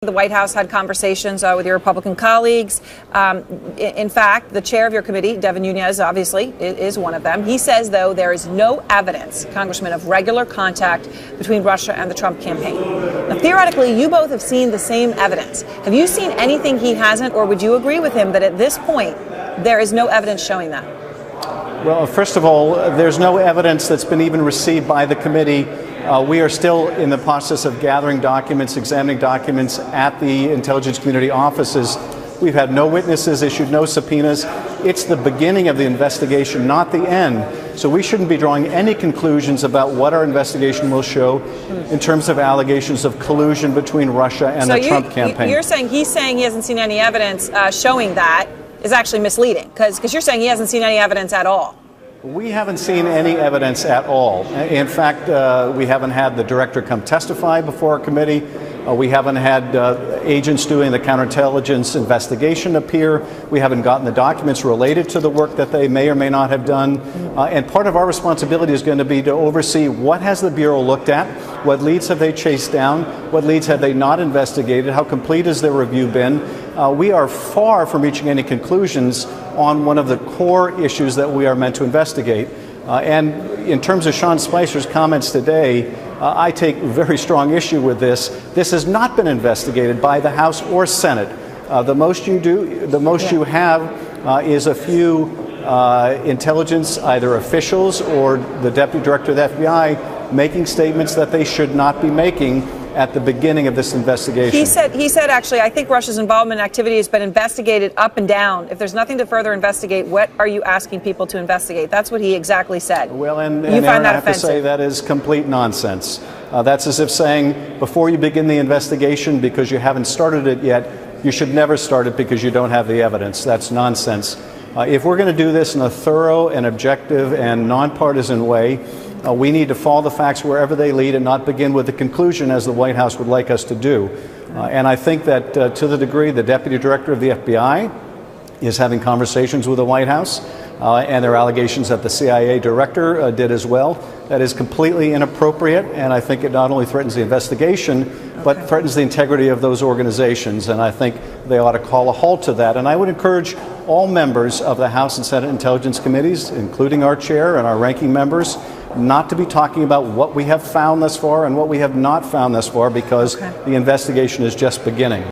The White House had conversations with your Republican colleagues. In fact, the chair of your committee, Devin Nunes, obviously, is one of them. He says, though, there is no evidence, Congressman, of regular contact between Russia and the Trump campaign. Now, theoretically, you both have seen the same evidence. Have you seen anything he hasn't, or would you agree with him that at this point there is no evidence showing that? Well, first of all, there's no evidence that's been even received by the committee. We are still in the process of gathering documents, examining documents at the intelligence community offices. We've had no witnesses, issued no subpoenas. It's the beginning of the investigation, not the end. So we shouldn't be drawing any conclusions about what our investigation will show in terms of allegations of collusion between Russia and the Trump campaign. You're saying he's saying he hasn't seen any evidence showing that is actually misleading, because you're saying he hasn't seen any evidence at all. We haven't seen any evidence at all. In fact, we haven't had the director come testify before our committee. We haven't had agents doing the counterintelligence investigation appear. We haven't gotten the documents related to the work that they may or may not have done. And part of our responsibility is going to be to oversee what has the Bureau looked at, what leads have they chased down, what leads have they not investigated, how complete has their review been. We are far from reaching any conclusions on one of the core issues that we are meant to investigate. And in terms of Schiff Spicer's comments today, I take very strong issue with this. This has not been investigated by the House or Senate. The most you have is a few intelligence, either officials or the Deputy Director of the FBI, making statements that they should not be making at the beginning of this investigation. He said, actually, I think Russia's involvement in activity has been investigated up and down. If there's nothing to further investigate, what are you asking people to investigate? That's what he exactly said. Well, and you find that offensive? I have to say that is complete nonsense. That's as if saying, before you begin the investigation, because you haven't started it yet, you should never start it because you don't have the evidence. That's nonsense. If we're going to do this in a thorough and objective and nonpartisan way, we need to follow the facts wherever they lead and not begin with the conclusion as the White House would like us to do. And I think that to the degree the Deputy Director of the FBI is having conversations with the White House, and there are allegations that the CIA Director did as well, that is completely inappropriate, and I think it not only threatens the investigation, but threatens the integrity of those organizations, and I think they ought to call a halt to that. And I would encourage all members of the House and Senate Intelligence Committees, including our chair and our ranking members, not to be talking about what we have found thus far and what we have not found thus far, because the investigation is just beginning.